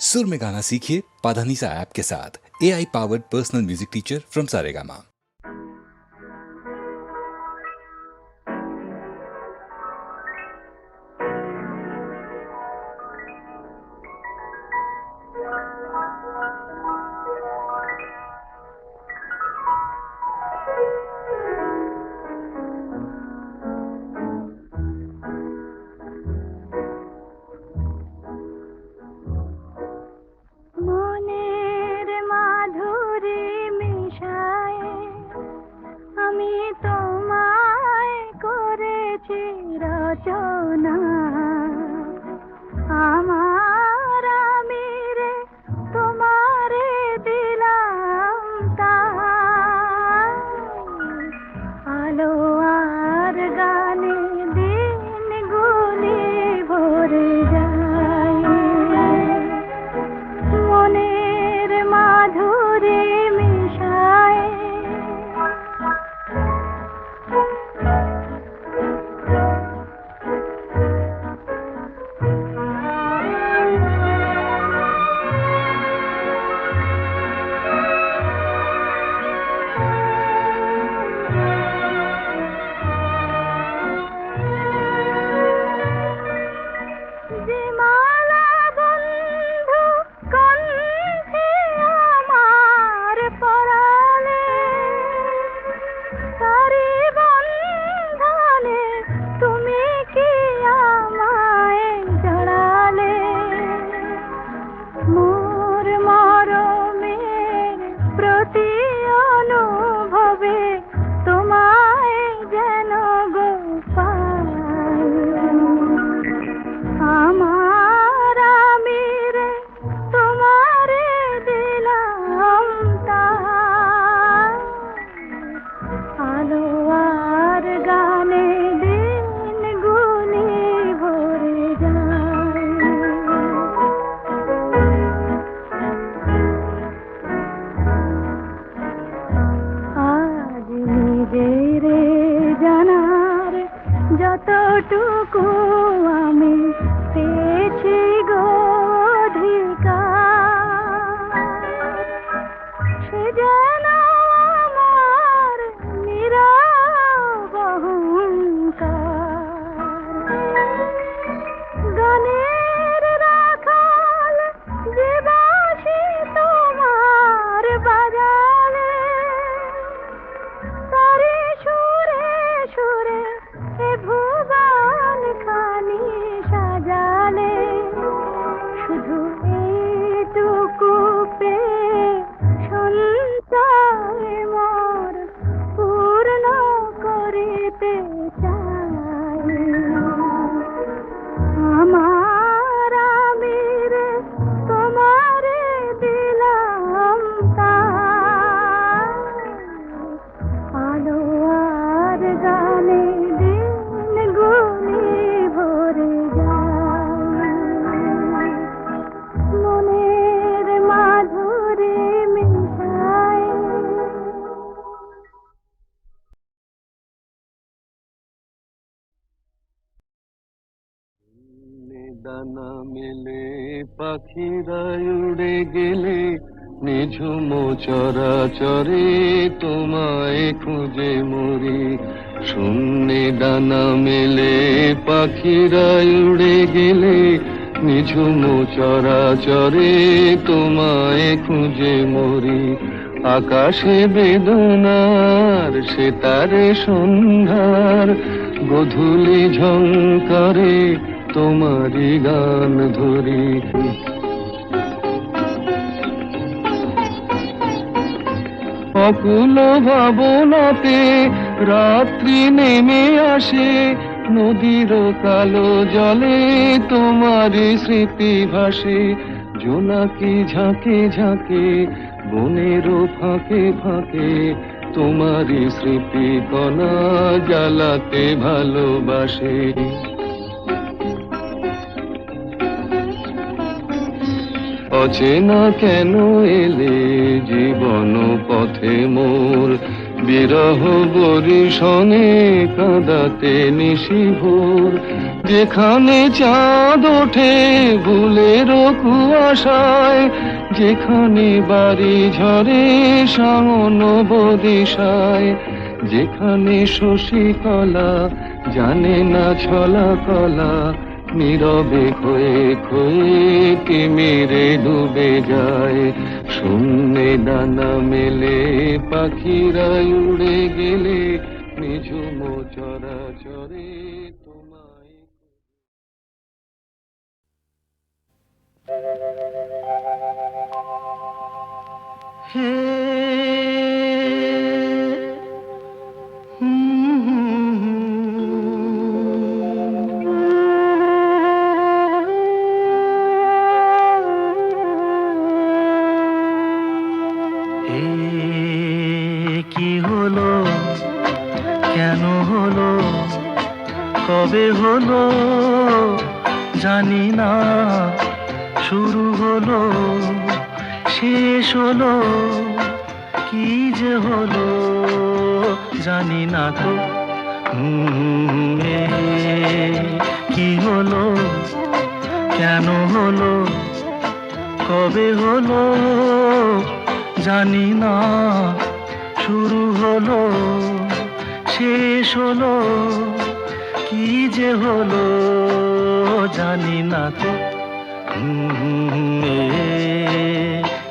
सुर में गाना सीखिए पाधानीसा ऐप के साथ। AI powered personal music teacher from Saregama. ডানা মেলে পাখিরা উড়ে গেলে নিঝুম চরাচরে তোমায় খুঁজে মরি। শূন্যে ডানা মেলে পাখিরা উড়ে গেলে নিঝুম চরাচরে তোমায় খুঁজে মরি। আকাশে বেদনার সেতারে সন্ধ্যার গোধূলি ঝংকারে তোমারি গান ধরি। অকুল ভাবনাতে রাত্রি নেমে আসে, নদীর কালো জলে তোমারি স্মৃতি ভাসে। জোনাকি ঝাঁকে ঝাঁকে বনের ফাঁকে ফাঁকে তোমারি স্মৃতি কণা জ্বালাতে ভালোবাসে। অচেনা কেন এলে জীবন পথে মোর, বিরহ বরিশনে কাঁদাতে নিশি ভোর, যেখানে চাঁদ ওঠে ভুলের কুয়াশায়, যেখানে বাড়ি ঝরে শাওন বদিশায়, যেখানে শশীকলা জানে না ছলা কলা, নীরবে খয়ে খয়ে তিমিরে ডুবে যায়। শূন্যে ডানা মেলে পাখিরা উড়ে গেলে নিঝুম চরাচরে তোমায়। হে কি হলো, কেন হলো, কবে হলো জানি না, শুরু হলো শেষ হলো, কি যে হলো জানি না তো। কি হলো, কেন হলো, কবে হলো জানি না, শুরু হলো শেষ হলো, কি যে হলো জানি না তো।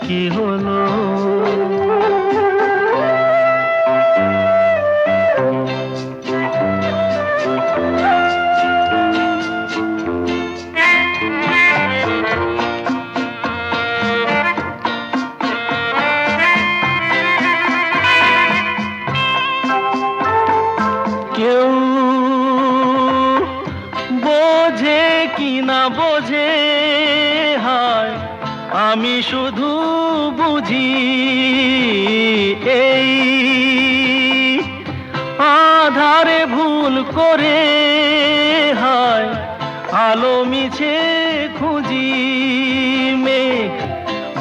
কি হলো, কেউ বোঝে কি না বোঝে, হায় আমি শুধু বুঝি এই আধারে ভুল করে, হায় আলো মিছে খুঁজি, মেঘ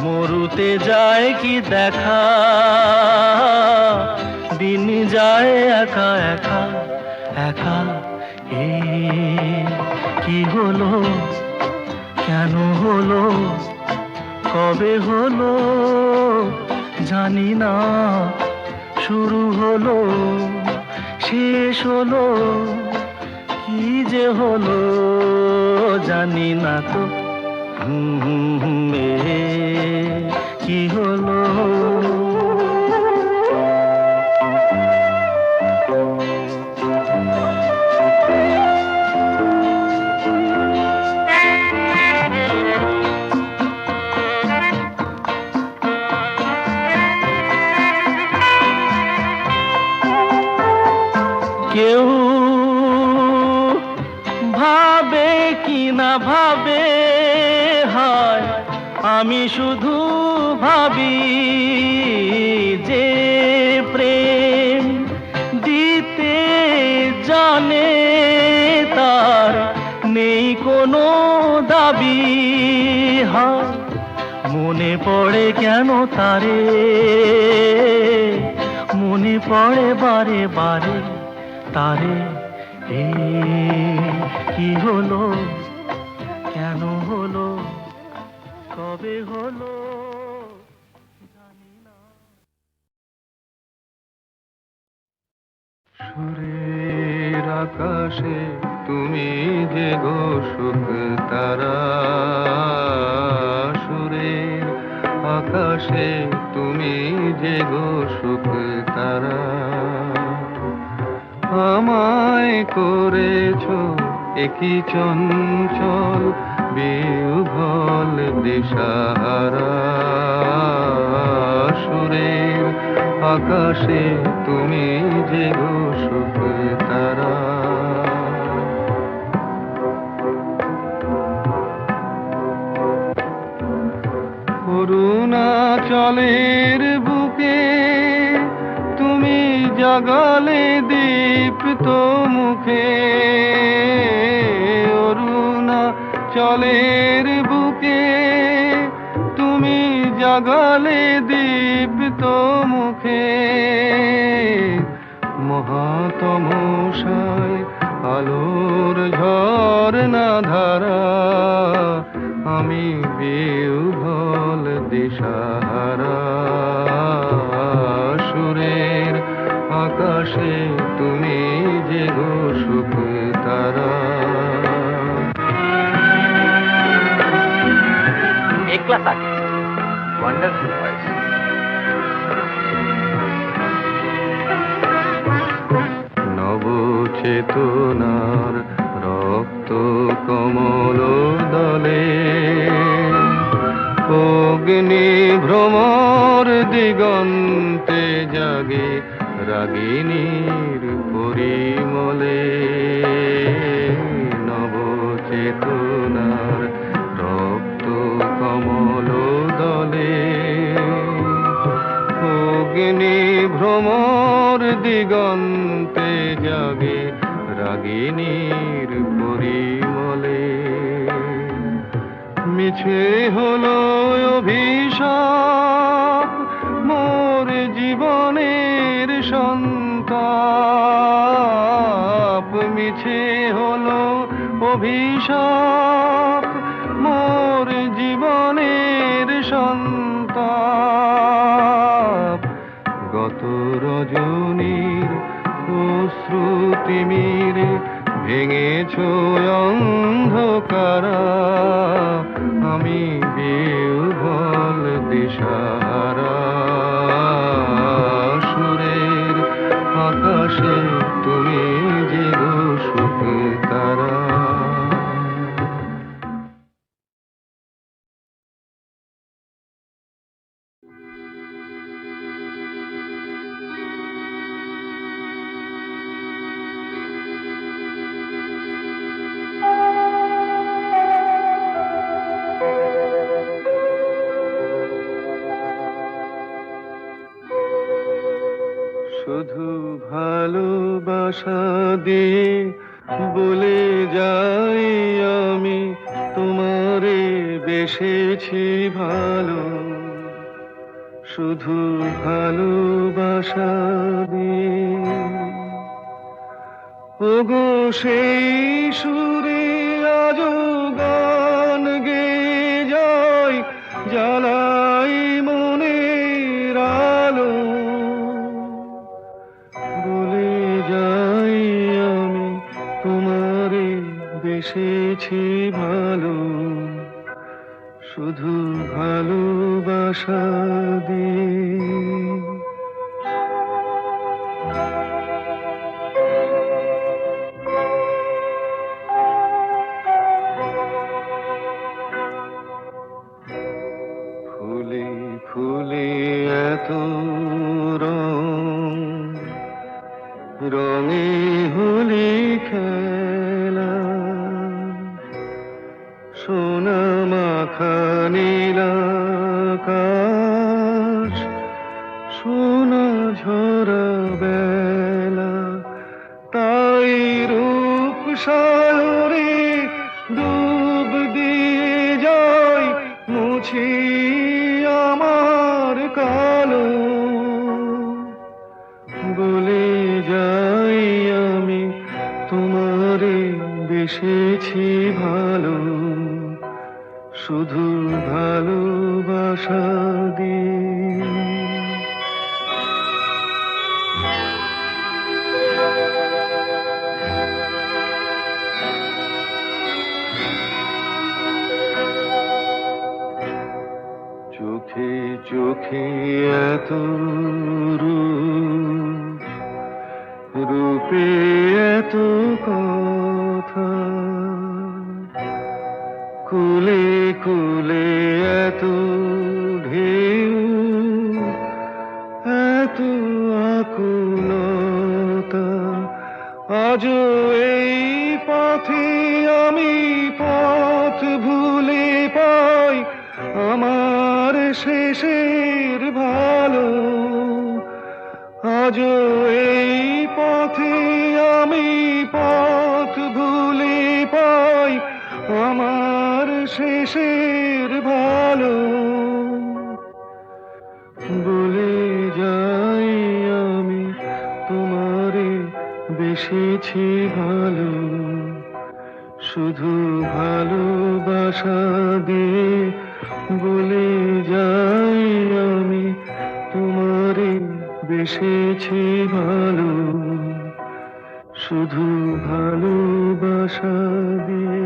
মরুতে যায় কি দেখা, দিন যায় একা একা একা। কি হলো, কেন হলো, কবে হলো জানি না, শুরু হলো শেষ হলো, কি যে হলো জানি না তো। কি হলো, কেউ ভাবে কি না ভাবে, হায় আমি শুধু ভাবি যে প্রেম দিতে জানে তার নেই কোনো দাবি, হায় মনে পড়ে কেন তারে, মনে পড়ে বারে বারে তারে। কি হলো, কেন হলো, কবে হলো জানি না। সুরের আকাশে তুমি যে গো সুখ তারা, সুরের আকাশে তুমি যে গো সুখ তারা, আমায় করেছো একই চঞ্চল বিহ্বল দিশাহারা, সুরের আকাশে তুমি যে গো সুখ তারা। অরুণাচলের বুকে তুমি জাগালে দীপ্ত মুখে, অরুণাচলের বুকে তুমি জাগালে দীপ্ত মুখে, মহাতমসায় আলোর ঝরনা ধারা, আমি বিহ্বল দিশাহারা। সুরের আকাশে তুমি যে গো সুখ তারা। A class artist. Wonderful voice. নবচেতনার রক্ত কমল দলে, অগ্নি ভ্রমর দিগন্তে জাগে রাগিনীর পরিমলে। নবচেতনার রক্ত কমল দলে, অগ্নি ভ্রমর দিগন্তে জাগে রাগিনীর পরিমলে। মিছে হলো অভিশাপ মোর জীবনের সন্তাপ, মিছে হলো অভিশাপ মোর জীবনের সন্তাপ। গত রজনীর অশ্রুতিমিরে ভেঙেছ অন্ধকারা, আমি বিহ্বল দিশাহারা। সুরের আকাশে তুমি যে গো সুখ তারা। শুধু ভালোবাসা দিয়ে বলে যাই আমি তোমারে বেসেছি ভালো। শুধু ভালোবাসা দিয়ে ওগো সেই সুরে আজো গান গেয়ে যায়, জ্বালাই মনের আলো। বলে যাই আমি তোমারে বেসেছি ভালো, শুধু ভালোবাসা দিয়ে। ফুলে ফুলে এত রং, রঙে হোলি খেলা। সোনা মাখা নীল আকাশ, সোনা ঝরা বেলা। তাই রূপ সাগরে ডুব দিয়ে যায়, মুছি আমার কালো। বলে যাই আমি তোমারে বেসেছি ভালো, শুধু ভালোবাসা দিয়ে। চোখে চোখে এত রূপ, রূপে এত কথা। কুলে কুলে এত ঢেউ, এত আকুলতা। আজও এই পথে আমি পথ ভুলে পাই আমার শেষের ভালো। আজও এই পথে আমি পথ ভুলে পাই আমার শেষের ভালো। বলে যাই আমি তোমারে বেসেছি ভালো, শুধু ভালোবাসা দিয়ে বলে যাই আমি তোমারে বেসেছি ভালো, শুধু ভালোবাসা দিয়ে।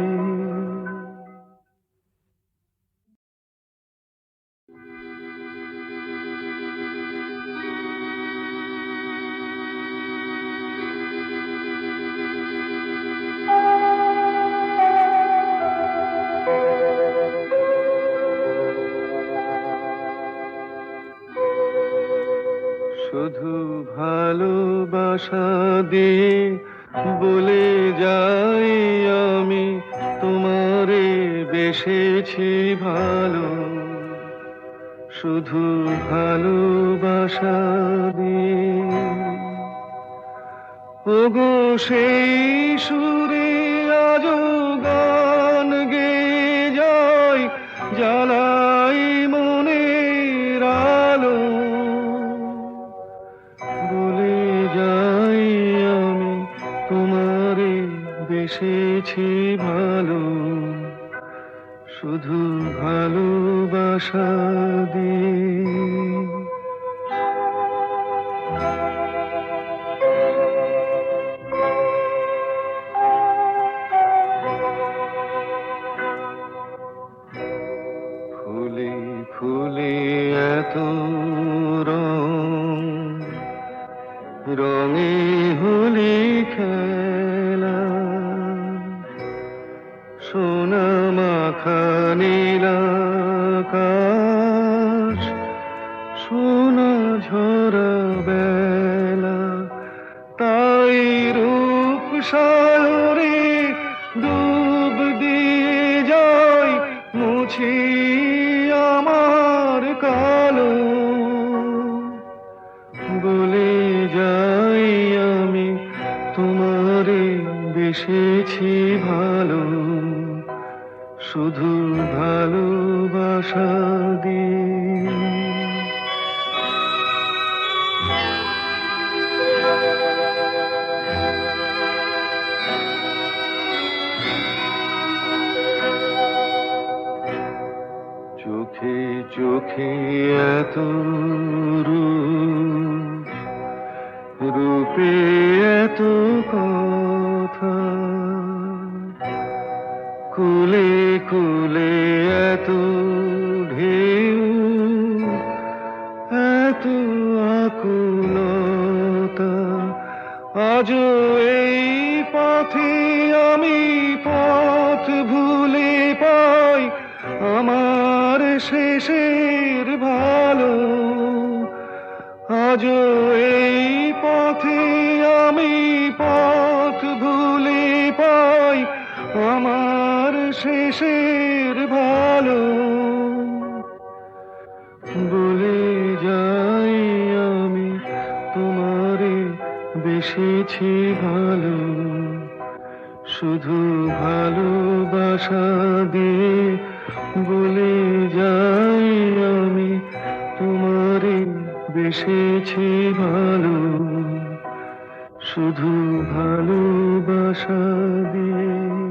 শুধু ভালোবাসা দিয়ে বলে যাই আমি তোমারে বেসেছি ভালো, শুধু ভালোবাসা দিয়ে। ওগো সেই সুরে আজো গান গেয়ে যায়, জ্বালাই মনের আলো, বলে যাই আমি তোমারে বেসেছি ভালো, শুধু ভালোবাসা দিয়ে। ফুলে ফুলে এত রং, রঙে হোলি খেলা, সোনা মাখা নীল আকাশ, সোনা ঝরা বেলা, তাই রূপ সাগরে ডুব দিয়ে যাই মুছি আমার কালো, বলে যাই আমি তোমারে বেসেছি ভালো, শুধু ভালোবাসা দিয়ে। চোখে চোখে এত রূপ, রূপে এত কথা, কুলে কুলে এত ঢেউ, এত আকুলতা, আজও এই পথে আমি পথ ভুলে পাই আমার শেষের ভালো, আজও এই পথে আমি পথ ভুলে পাই আমার শেষের ভালো, বলে যাই আমি তোমারে বেসেছি ভালো, শুধু ভালোবাসা দিয়ে বলে যাই আমি তোমারে বেসেছি ভালো, শুধু ভালোবাসা দিয়ে।